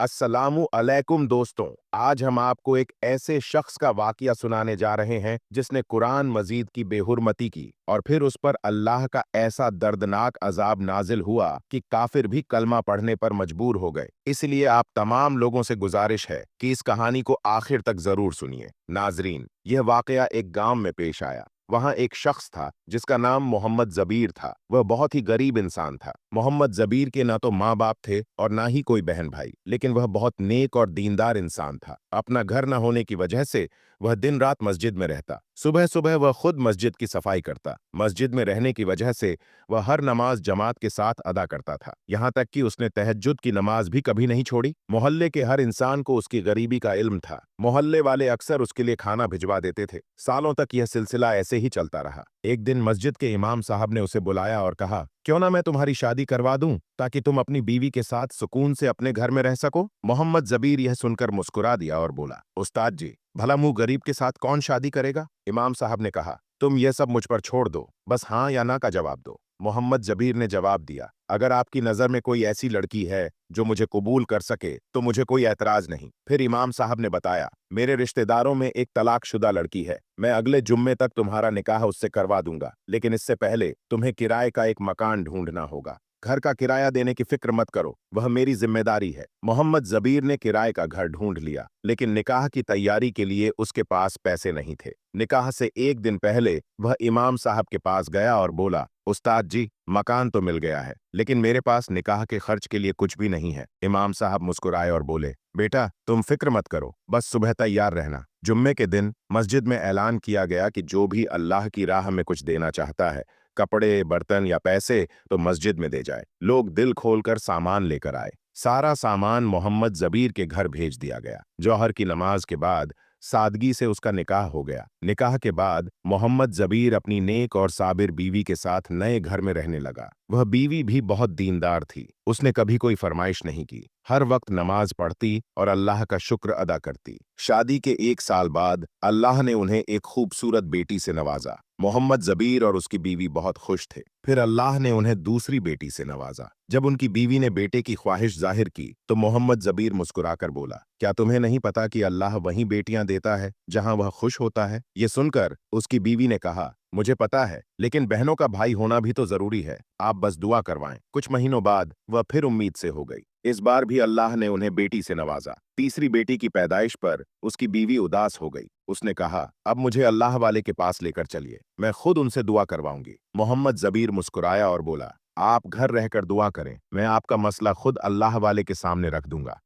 अस्सलामु अलैकुम दोस्तों। आज हम आपको एक ऐसे शख्स का वाकया सुनाने जा रहे हैं जिसने कुरान मजीद की बेहुरमती की और फिर उस पर अल्लाह का ऐसा दर्दनाक अजाब नाजिल हुआ कि काफिर भी कलमा पढ़ने पर मजबूर हो गए। इसलिए आप तमाम लोगों से गुजारिश है कि इस कहानी को आखिर तक जरूर सुनिए। नाजरीन, यह वाकया एक गांव में पेश आया। वहां एक शख्स था जिसका नाम मोहम्मद जबीर था। वह बहुत ही गरीब इंसान था। मोहम्मद जबीर के ना तो माँ बाप थे और ना ही कोई बहन भाई, लेकिन वह बहुत नेक और दीनदार इंसान था। अपना घर न होने की वजह से वह दिन रात मस्जिद में रहता। सुबह सुबह वह खुद मस्जिद की सफाई करता। मस्जिद में रहने की वजह से वह हर नमाज जमात के साथ अदा करता था। यहाँ तक कि उसने तहज्जुद की नमाज भी कभी नहीं छोड़ी। मोहल्ले के हर इंसान को उसकी गरीबी का इल्म था। मोहल्ले वाले अक्सर उसके लिए खाना भिजवा देते थे। सालों तक यह सिलसिला ऐसे ही चलता रहा। एक दिन मस्जिद के इमाम साहब ने उसे बुलाया और कहा, क्यों ना मैं तुम्हारी शादी करवा दूं ताकि तुम अपनी बीवी के साथ सुकून से अपने घर में रह सको। मोहम्मद जबीर यह सुनकर मुस्कुरा दिया और बोला, उस्ताद जी, भला मुंह गरीब के साथ कौन शादी करेगा। इमाम साहब ने कहा, तुम यह सब मुझ पर छोड़ दो, बस हाँ या ना का जवाब दो। मोहम्मद जबीर ने जवाब दिया, अगर आपकी नजर में कोई ऐसी लड़की है जो मुझे कबूल कर सके तो मुझे कोई ऐतराज नहीं। फिर इमाम साहब ने बताया, मेरे रिश्तेदारों में एक तलाकशुदा लड़की है। मैं अगले जुम्मे तक तुम्हारा निकाह उससे करवा दूंगा, लेकिन इससे पहले तुम्हें किराए का एक मकान ढूंढना होगा। घर का किराया देने की फिक्र मत करो, वह मेरी जिम्मेदारी है। मोहम्मद जबीर ने किराए का घर ढूंढ लिया, लेकिन निकाह की तैयारी के लिए उसके पास पैसे नहीं थे। निकाह से एक दिन पहले वह इमाम साहब के पास गया और बोला, उस्ताद जी, मकान तो मिल गया है, लेकिन मेरे पास निकाह के खर्च के लिए कुछ भी नहीं है। इमाम साहब मुस्कुराए और बोले, बेटा, तुम फिक्र मत करो, बस सुबह तैयार रहना। जुम्मे के दिन मस्जिद में ऐलान किया गया कि जो भी अल्लाह की राह में कुछ देना चाहता है, कपड़े, बर्तन या पैसे, तो मस्जिद में दे जाए। लोग दिल खोलकर सामान लेकर आए। सारा सामान मोहम्मद जबीर के घर भेज दिया गया। जौहर की नमाज के बाद सादगी से उसका निकाह हो गया। निकाह के बाद मोहम्मद जबीर अपनी नेक और साबिर बीवी के साथ नए घर में रहने लगा। वह बीवी भी बहुत दीनदार थी। उसने कभी कोई फरमाइश नहीं की, हर वक्त नमाज पढ़ती और अल्लाह का शुक्र अदा करती। शादी के एक साल बाद अल्लाह ने उन्हें एक खूबसूरत बेटी से नवाजा। मोहम्मद जबीर और उसकी बीवी बहुत खुश थे। फिर अल्लाह ने उन्हें दूसरी बेटी से नवाजा। जब उनकी बीवी ने बेटे की ख्वाहिश जाहिर की तो मोहम्मद जबीर मुस्कुराकर बोला, क्या तुम्हें नहीं पता कि अल्लाह वहीं बेटियां देता है जहां वह खुश होता है। ये सुनकर उसकी बीवी ने कहा, मुझे पता है, लेकिन बहनों का भाई होना भी तो जरूरी है, आप बस दुआ करवाएं। कुछ महीनों बाद वह फिर उम्मीद से हो गई। इस बार भी अल्लाह ने उन्हें बेटी से नवाजा। तीसरी बेटी की पैदाइश पर उसकी बीवी उदास हो गई। उसने कहा, अब मुझे अल्लाह वाले के पास लेकर चलिए, मैं खुद उनसे दुआ करवाऊंगी। मोहम्मद जबीर मुस्कुराया और बोला, आप घर रहकर दुआ करें, मैं आपका मसला खुद अल्लाह वाले के सामने रख दूंगा।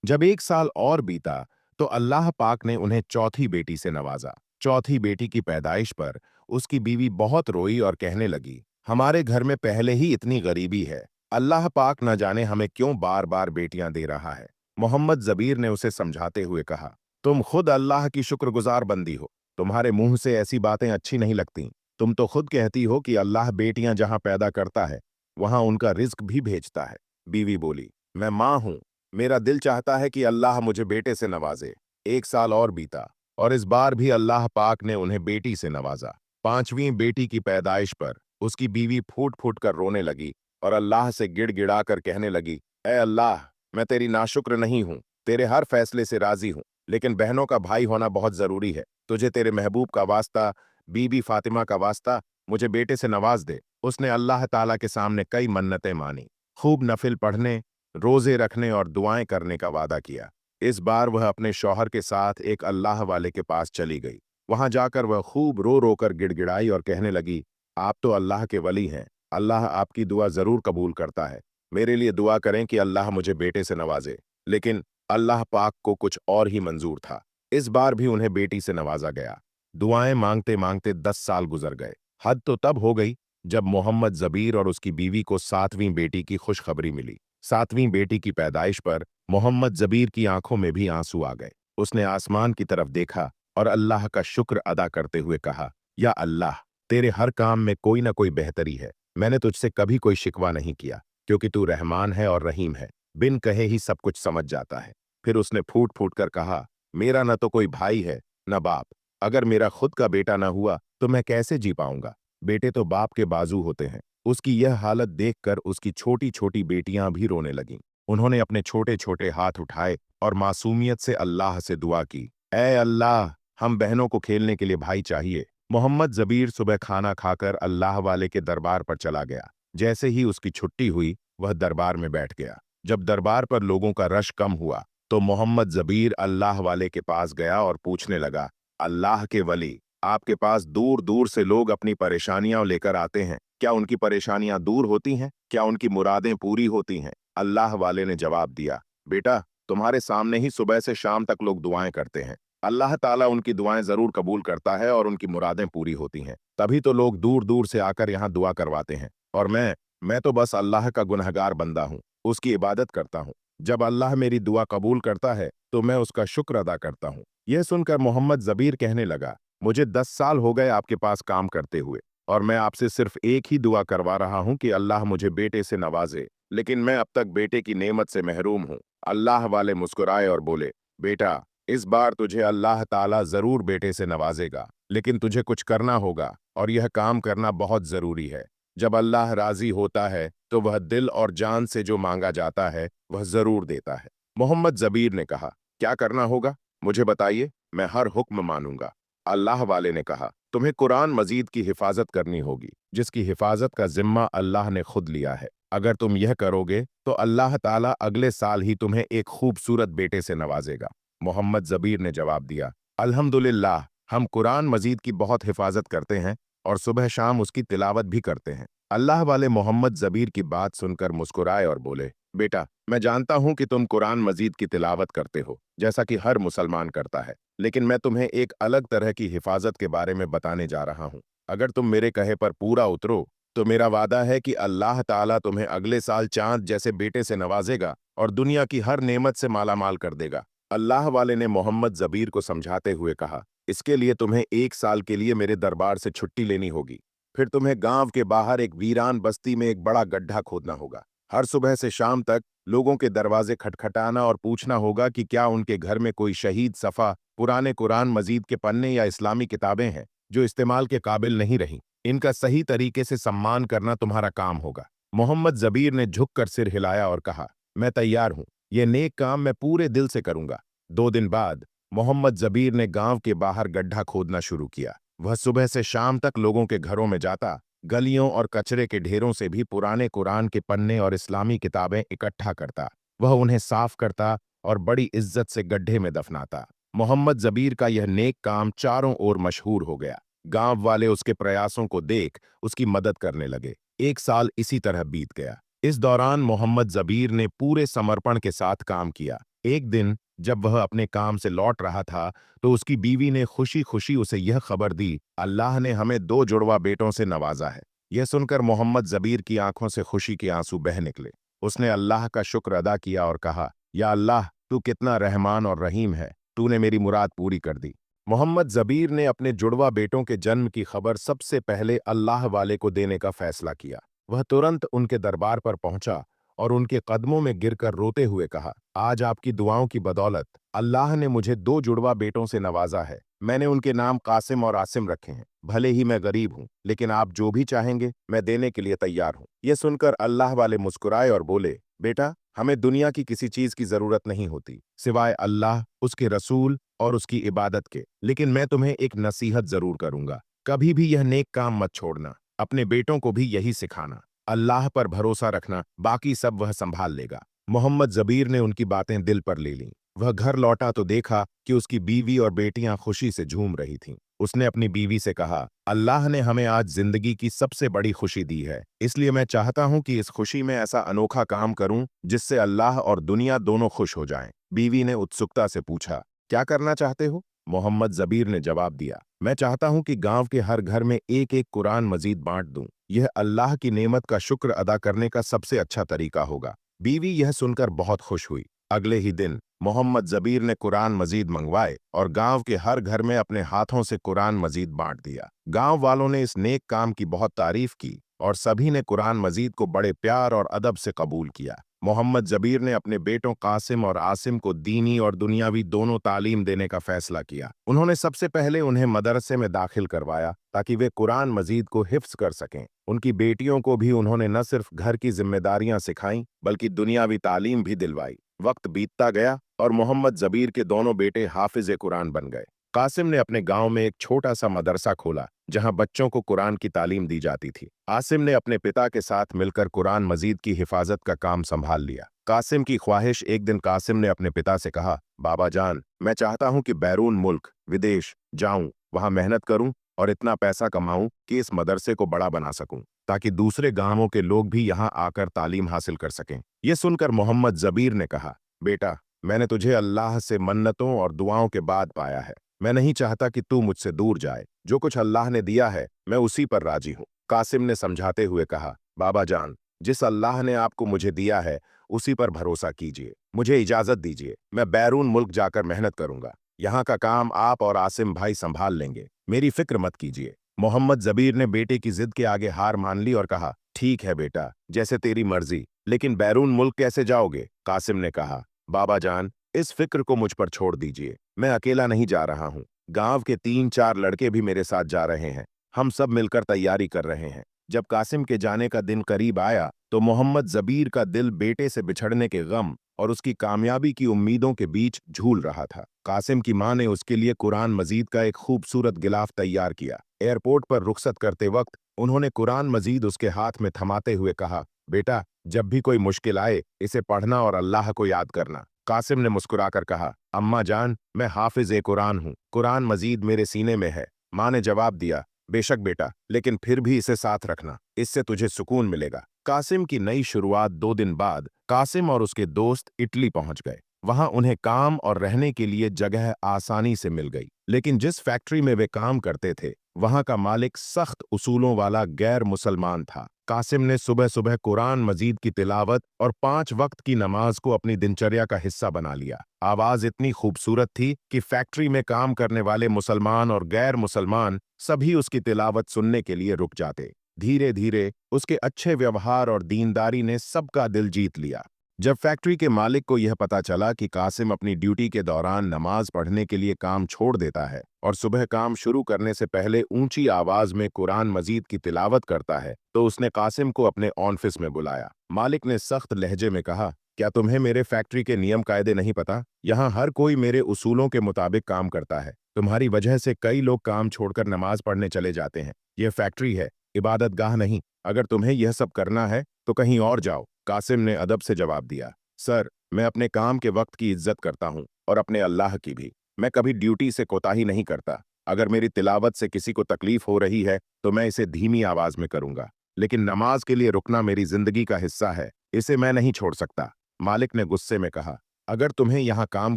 जब एक साल और बीता तो अल्लाह पाक ने उन्हें चौथी बेटी से नवाजा। चौथी बेटी की पैदाइश पर उसकी बीवी बहुत रोई और कहने लगी, हमारे घर में पहले ही इतनी गरीबी है, अल्लाह पाक न जाने हमें क्यों बार बार बेटियां दे रहा है। मोहम्मद जबीर ने उसे समझाते हुए कहा, तुम खुद अल्लाह की शुक्रगुजार बंदी हो, तुम्हारे मुंह से ऐसी बातें अच्छी नहीं लगती। तुम तो खुद कहती हो कि अल्लाह बेटियां जहां पैदा करता है वहां उनका रिज्क भी भेजता है। बीवी बोली, मैं मां हूं, मेरा दिल चाहता है कि अल्लाह मुझे बेटे से नवाजे। एक साल और बीता और इस बार भी अल्लाह पाक ने उन्हें बेटी से नवाजा। पांचवीं बेटी की पैदाइश पर उसकी बीवी फूट फूट कर रोने लगी और अल्लाह से गिड़गिड़ा कर कहने लगी, ए अल्लाह, मैं तेरी नाशुक्र नहीं हूं, तेरे हर फैसले से राजी हूं, लेकिन बहनों का भाई होना बहुत जरूरी है। तुझे तेरे महबूब का वास्ता, बीबी फातिमा का वास्ता, मुझे बेटे से नवाज दे। उसने अल्लाह ताला के सामने कई मन्नतें मानी, खूब नफिल पढ़ने, रोजे रखने और दुआएं करने का वादा किया। इस बार वह अपने शौहर के साथ एक अल्लाह वाले के पास चली गई। वहां जाकर वह खूब रो रो कर गिड़गिड़ाई और कहने लगी, आप तो अल्लाह के वली हैं, अल्लाह आपकी दुआ जरूर कबूल करता है। मेरे लिए दुआ करें कि अल्लाह मुझे बेटे से नवाजे। लेकिन अल्लाह पाक को कुछ और ही मंजूर था। इस बार भी उन्हें बेटी से नवाजा गया। दुआएं मांगते मांगते 10 साल गुजर गए। हद तो तब हो गई जब मोहम्मद जबीर और उसकी बीवी को सातवीं बेटी की खुशखबरी मिली। सातवीं बेटी की पैदाइश पर मोहम्मद जबीर की आंखों में भी आंसू आ गए। उसने आसमान की तरफ देखा और अल्लाह का शुक्र अदा करते हुए कहा, या अल्लाह, तेरे हर काम में कोई ना कोई बेहतरी है। मैंने तुझसे कभी कोई शिकवा नहीं किया, क्योंकि तू रहमान है और रहीम है, बिन कहे ही सब कुछ समझ जाता है। फिर उसने फूट फूट कर कहा, मेरा न तो कोई भाई है न बाप, अगर मेरा खुद का बेटा न हुआ तो मैं कैसे जी पाऊंगा। बेटे तो बाप के बाजू होते हैं। उसकी यह हालत देखकर उसकी छोटी छोटी बेटियां भी रोने लगीं। उन्होंने अपने छोटे छोटे हाथ उठाए और मासूमियत से अल्लाह से दुआ की, ऐ अल्लाह, हम बहनों को खेलने के लिए भाई चाहिए। मोहम्मद जबीर सुबह खाना खाकर अल्लाह वाले के दरबार पर चला गया। जैसे ही उसकी छुट्टी हुई, वह दरबार में बैठ गया। जब दरबार पर लोगों का रश कम हुआ, तो मोहम्मद जबीर अल्लाह वाले के पास गया और पूछने लगा, अल्लाह के वली, आपके पास दूर दूर से लोग अपनी परेशानियां लेकर आते हैं। क्या उनकी परेशानियां दूर होती हैं? क्या उनकी मुरादें पूरी होती हैं? अल्लाह वाले ने जवाब दिया, बेटा, तुम्हारे सामने ही सुबह से शाम तक लोग दुआएं करते हैं। अल्लाह ताला उनकी दुआएं जरूर कबूल करता है और उनकी मुरादें पूरी होती हैं। तभी तो लोग दूर दूर से आकर यहाँ दुआ करवाते हैं। और मैं तो बस अल्लाह का गुनहगार बंदा हूँ, उसकी इबादत करता हूँ। जब अल्लाह मेरी दुआ कबूल करता है तो मैं उसका शुक्र अदा करता हूँ। यह सुनकर मोहम्मद जबीर कहने लगा, मुझे 10 साल हो गए आपके पास काम करते हुए, और मैं आपसे सिर्फ एक ही दुआ करवा रहा हूँ कि अल्लाह मुझे बेटे से नवाजे, लेकिन मैं अब तक बेटे की नेमत से महरूम हूँ। अल्लाह वाले मुस्कुराए और बोले, बेटा, इस बार तुझे अल्लाह ताला जरूर बेटे से नवाजेगा, लेकिन तुझे कुछ करना होगा और यह काम करना बहुत जरूरी है। जब अल्लाह राजी होता है तो वह दिल और जान से जो मांगा जाता है वह जरूर देता है। मोहम्मद जबीर ने कहा, क्या करना होगा? मुझे बताइए, मैं हर हुक्म मानूंगा। अल्लाह वाले ने कहा, तुम्हें कुरान मजीद की हिफाजत करनी होगी, जिसकी हिफाजत का जिम्मा अल्लाह ने खुद लिया है। अगर तुम यह करोगे तो अल्लाह ताला अगले साल ही तुम्हें एक खूबसूरत बेटे से नवाजेगा। मोहम्मद जबीर ने जवाब दिया, अल्हम्दुलिल्लाह, हम कुरान मजीद की बहुत हिफाजत करते हैं और सुबह शाम उसकी तिलावत भी करते हैं। अल्लाह वाले मोहम्मद जबीर की बात सुनकर मुस्कुराए और बोले, बेटा, मैं जानता हूं कि तुम कुरान मजीद की तिलावत करते हो, जैसा कि हर मुसलमान करता है, लेकिन मैं तुम्हें एक अलग तरह की हिफाजत के बारे में बताने जा रहा हूं। अगर तुम मेरे कहे पर पूरा उतरो तो मेरा वादा है कि अल्लाह ताला तुम्हें अगले साल चांद जैसे बेटे से नवाजेगा और दुनिया की हर नेमत से मालामाल कर देगा। अल्लाह वाले ने मोहम्मद जबीर को समझाते हुए कहा, इसके लिए तुम्हें 1 साल के लिए मेरे दरबार से छुट्टी लेनी होगी। फिर तुम्हें गांव के बाहर एक वीरान बस्ती में एक बड़ा गड्ढा खोदना होगा। हर सुबह से शाम तक लोगों के दरवाजे खटखटाना और पूछना होगा कि क्या उनके घर में कोई शहीद सफ़ा, पुराने कुरान मजीद के पन्ने या इस्लामी किताबें हैं जो इस्तेमाल के काबिल नहीं रहीं। इनका सही तरीके से सम्मान करना तुम्हारा काम होगा। मोहम्मद जबीर ने झुककर सिर हिलाया और कहा, मैं तैयार हूं, यह नेक काम मैं पूरे दिल से करूंगा। 2 दिन बाद मोहम्मद जबीर ने गांव के बाहर गड्ढा खोदना शुरू किया। वह सुबह से शाम तक लोगों के घरों में जाता, गलियों और कचरे के ढेरों से भी पुराने कुरान के पन्ने और इस्लामी किताबें इकट्ठा करता। वह उन्हें साफ करता और बड़ी इज्जत से गड्ढे में दफनाता। मोहम्मद जबीर का यह नेक काम चारों ओर मशहूर हो गया। गांव वाले उसके प्रयासों को देख उसकी मदद करने लगे। 1 साल इसी तरह बीत गया। इस दौरान मोहम्मद जबीर ने पूरे समर्पण के साथ काम किया। एक दिन जब वह अपने काम से लौट रहा था तो उसकी बीवी ने खुशी खुशी उसे यह खबर दी, अल्लाह ने हमें 2 जुड़वा बेटों से नवाजा है। यह सुनकर मोहम्मद जबीर की आंखों से खुशी के आंसू बह निकले। उसने अल्लाह का शुक्र अदा किया और कहा, या अल्लाह, तू कितना रहमान और रहीम है, तूने मेरी मुराद पूरी कर दी। मोहम्मद जबीर ने अपने जुड़वा बेटों के जन्म की खबर सबसे पहले अल्लाह वाले को देने का फैसला किया। वह तुरंत उनके दरबार पर पहुंचा और उनके कदमों में गिरकर रोते हुए कहा, आज आपकी दुआओं की बदौलत अल्लाह ने मुझे 2 जुड़वा बेटों से नवाजा है। मैंने उनके नाम कासिम और आसिम रखे हैं। भले ही मैं गरीब हूँ, लेकिन आप जो भी चाहेंगे मैं देने के लिए तैयार हूँ। यह सुनकर अल्लाह वाले मुस्कुराए और बोले, बेटा, हमें दुनिया की किसी चीज की जरूरत नहीं होती सिवाय अल्लाह, उसके रसूल और उसकी इबादत के। लेकिन मैं तुम्हें एक नसीहत जरूर करूंगा, कभी भी यह नेक काम मत छोड़ना। अपने बेटों को भी यही सिखाना, अल्लाह पर भरोसा रखना, बाकी सब वह संभाल लेगा। मोहम्मद जबीर ने उनकी बातें दिल पर ले लीं। वह घर लौटा तो देखा कि उसकी बीवी और बेटियां खुशी से झूम रही थीं। उसने अपनी बीवी से कहा, अल्लाह ने हमें आज जिंदगी की सबसे बड़ी खुशी दी है, इसलिए मैं चाहता हूं कि इस खुशी में ऐसा अनोखा काम करूं जिससे अल्लाह और दुनिया दोनों खुश हो जाएं। बीवी ने उत्सुकता से पूछा, क्या करना चाहते हो? मोहम्मद जबीर ने जवाब दिया, मैं चाहता हूं कि गांव के हर घर में एक एक कुरान मजीद बांट दूं। यह अल्लाह की नेमत का शुक्र अदा करने का सबसे अच्छा तरीका होगा। बीवी यह सुनकर बहुत खुश हुई। अगले ही दिन मोहम्मद जबीर ने कुरान मजीद मंगवाए और गांव के हर घर में अपने हाथों से कुरान मजीद बांट दिया। गांव वालों ने इस नेक काम की बहुत तारीफ की और सभी ने कुरान मजीद को बड़े प्यार और अदब से कबूल किया। मोहम्मद जबीर ने अपने बेटों कासिम और आसिम को दीनी और दुनियावी दोनों तालीम देने का फैसला किया। उन्होंने सबसे पहले उन्हें मदरसे में दाखिल करवाया ताकि वे कुरान मजीद को हिफ्ज कर सकें। उनकी बेटियों को भी उन्होंने न सिर्फ घर की जिम्मेदारियां सिखाईं बल्कि दुनियावी तालीम भी दिलवाई। वक्त बीतता गया और मोहम्मद जबीर के दोनों बेटे हाफिज कुरान बन गए। कासिम ने अपने गांव में एक छोटा सा मदरसा खोला जहां बच्चों को कुरान की तालीम दी जाती थी। आसिम ने अपने पिता के साथ मिलकर कुरान मजीद की हिफाजत का काम संभाल लिया। कासिम की ख्वाहिश। एक दिन कासिम ने अपने पिता से कहा, बाबा जान, मैं चाहता हूं कि बैरून मुल्क विदेश जाऊं, वहां मेहनत करूं और इतना पैसा कमाऊं कि इस मदरसे को बड़ा बना सकूं ताकि दूसरे गांवों के लोग भी यहां आकर तालीम हासिल कर सकें। यह सुनकर मोहम्मद जबीर ने कहा, बेटा, मैंने तुझे अल्लाह से मन्नतों और दुआओं के बाद पाया है। मैं नहीं चाहता कि तू मुझसे दूर जाए। जो कुछ अल्लाह ने दिया है मैं उसी पर राजी हूं। कासिम ने समझाते हुए कहा, बाबा जान, जिस अल्लाह ने आपको मुझे दिया है उसी पर भरोसा कीजिए। मुझे इजाजत दीजिए, मैं बैरून मुल्क जाकर मेहनत करूंगा। यहाँ का काम आप और आसिम भाई संभाल लेंगे, मेरी फिक्र मत कीजिए। मोहम्मद जबीर ने बेटे की जिद के आगे हार मान ली और कहा, ठीक है बेटा, जैसे तेरी मर्जी, लेकिन बैरून मुल्क कैसे जाओगे? कासिम ने कहा, बाबा जान, इस फिक्र को मुझ पर छोड़ दीजिए। मैं अकेला नहीं जा रहा हूँ, गांव के 3-4 लड़के भी मेरे साथ जा रहे हैं। हम सब मिलकर तैयारी कर रहे हैं। जब कासिम के जाने का दिन करीब आया तो मोहम्मद जबीर का दिल बेटे से बिछड़ने के गम और उसकी कामयाबी की उम्मीदों के बीच झूल रहा था। कासिम की मां ने उसके लिए कुरान मजीद का एक खूबसूरत गिलाफ तैयार किया। एयरपोर्ट पर रुखसत करते वक्त उन्होंने कुरान मजीद उसके हाथ में थमाते हुए कहा, बेटा, जब भी कोई मुश्किल आए इसे पढ़ना और अल्लाह को याद करना। कासिम ने मुस्कुराकर कहा, अम्मा जान, मैं हाफिज कुरान हूँ, कुरान मजीद मेरे सीने में है। माँ ने जवाब दिया, बेशक बेटा, लेकिन फिर भी इसे साथ रखना, इससे तुझे सुकून मिलेगा। कासिम की नई शुरुआत 2 दिन बाद कासिम और उसके दोस्त इटली पहुंच गए। वहां उन्हें काम और रहने के लिए जगह आसानी से मिल गई। लेकिन जिस फैक्ट्री में वे काम करते थे वहां का मालिक सख्त उसूलों वाला गैर मुसलमान था। कासिम ने सुबह सुबह कुरान मजीद की तिलावत और 5 वक्त की नमाज को अपनी दिनचर्या का हिस्सा बना लिया। आवाज इतनी खूबसूरत थी कि फैक्ट्री में काम करने वाले मुसलमान और गैर मुसलमान सभी उसकी तिलावत सुनने के लिए रुक जाते। धीरे धीरे उसके अच्छे व्यवहार और दीनदारी ने सबका दिल जीत लिया। जब फैक्ट्री के मालिक को यह पता चला कि कासिम अपनी ड्यूटी के दौरान नमाज पढ़ने के लिए काम छोड़ देता है और सुबह काम शुरू करने से पहले ऊंची आवाज में कुरान मजीद की तिलावत करता है, तो उसने कासिम को अपने ऑफिस में बुलाया। मालिक ने सख्त लहजे में कहा, क्या तुम्हें मेरे फैक्ट्री के नियम कायदे नहीं पता? यहाँ हर कोई मेरे उसूलों के मुताबिक काम करता है। तुम्हारी वजह से कई लोग काम छोड़कर नमाज पढ़ने चले जाते हैं। यह फैक्ट्री है, इबादत गाह नहीं। अगर तुम्हें यह सब करना है तो कहीं और जाओ। कासिम ने अदब से जवाब दिया, सर, मैं अपने काम के वक्त की इज्जत करता हूँ और अपने अल्लाह की भी। मैं कभी ड्यूटी से कोताही नहीं करता। अगर मेरी तिलावत से किसी को तकलीफ हो रही है तो मैं इसे धीमी आवाज में करूंगा, लेकिन नमाज के लिए रुकना मेरी जिंदगी का हिस्सा है, इसे मैं नहीं छोड़ सकता। मालिक ने गुस्से में कहा, अगर तुम्हें यहाँ काम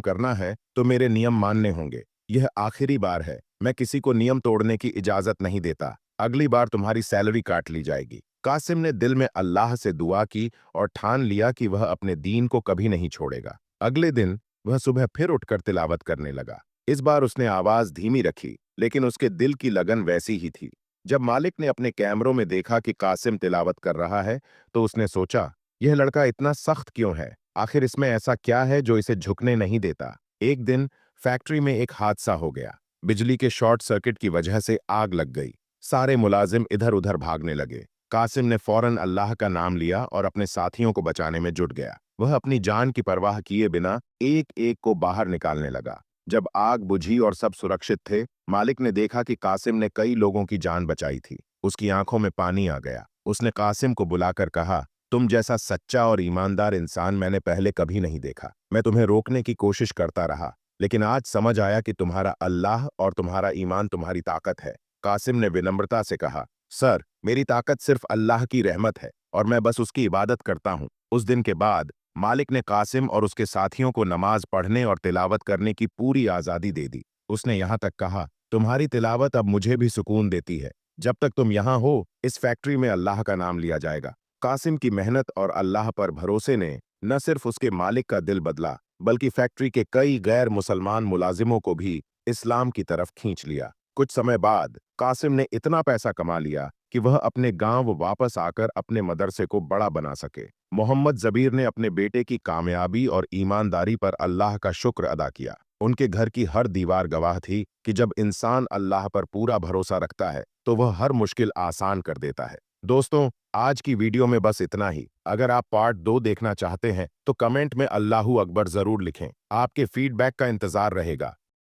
करना है तो मेरे नियम मानने होंगे। यह आखिरी बार है, मैं किसी को नियम तोड़ने की इजाजत नहीं देता। अगली बार तुम्हारी सैलरी काट ली जाएगी। कासिम ने दिल में अल्लाह से दुआ की और ठान लिया कि वह अपने दीन को कभी नहीं छोड़ेगा। अगले दिन वह सुबह फिर उठकर तिलावत करने लगा। इस बार उसने आवाज धीमी रखी, लेकिन उसके दिल की लगन वैसी ही थी। जब मालिक ने अपने कैमरों में देखा कि कासिम तिलावत कर रहा है तो उसने सोचा, यह लड़का इतना सख्त क्यों है? आखिर इसमें ऐसा क्या है जो इसे झुकने नहीं देता? एक दिन फैक्ट्री में एक हादसा हो गया। बिजली के शॉर्ट सर्किट की वजह से आग लग गई। सारे मुलाजिम इधर उधर भागने लगे। कासिम ने फौरन अल्लाह का नाम लिया और अपने साथियों को बचाने में जुट गया। वह अपनी जान की परवाह किए बिना एक एक को बाहर निकालने लगा। जब आग बुझी और सब सुरक्षित थे, मालिक ने देखा कि कासिम ने कई लोगों की जान बचाई थी। उसकी आंखों में पानी आ गया। उसने कासिम को बुलाकर कहा, तुम जैसा सच्चा और ईमानदार इंसान मैंने पहले कभी नहीं देखा। मैं तुम्हें रोकने की कोशिश करता रहा, लेकिन आज समझ आया कि तुम्हारा अल्लाह और तुम्हारा ईमान तुम्हारी ताकत है। कासिम ने विनम्रता से कहा, सर, मेरी ताकत सिर्फ अल्लाह की रहमत है और मैं बस उसकी इबादत करता हूँ। उस दिन के बाद मालिक ने कासिम और उसके साथियों को नमाज पढ़ने और तिलावत करने की पूरी आज़ादी दे दी। उसने यहाँ तक कहा, तुम्हारी तिलावत अब मुझे भी सुकून देती है। जब तक तुम यहाँ हो इस फैक्ट्री में अल्लाह का नाम लिया जाएगा। कासिम की मेहनत और अल्लाह पर भरोसे ने न सिर्फ उसके मालिक का दिल बदला, बल्कि फैक्ट्री के कई गैर मुसलमान मुलाजिमों को भी इस्लाम की तरफ खींच लिया। कुछ समय बाद कासिम ने इतना पैसा कमा लिया कि वह अपने गांव वापस आकर अपने मदरसे को बड़ा बना सके। मोहम्मद जबीर ने अपने बेटे की कामयाबी और ईमानदारी पर अल्लाह का शुक्र अदा किया। उनके घर की हर दीवार गवाह थी कि जब इंसान अल्लाह पर पूरा भरोसा रखता है तो वह हर मुश्किल आसान कर देता है। दोस्तों, आज की वीडियो में बस इतना ही। अगर आप पार्ट 2 देखना चाहते हैं तो कमेंट में अल्लाहू अकबर जरूर लिखें। आपके फीडबैक का इंतजार रहेगा।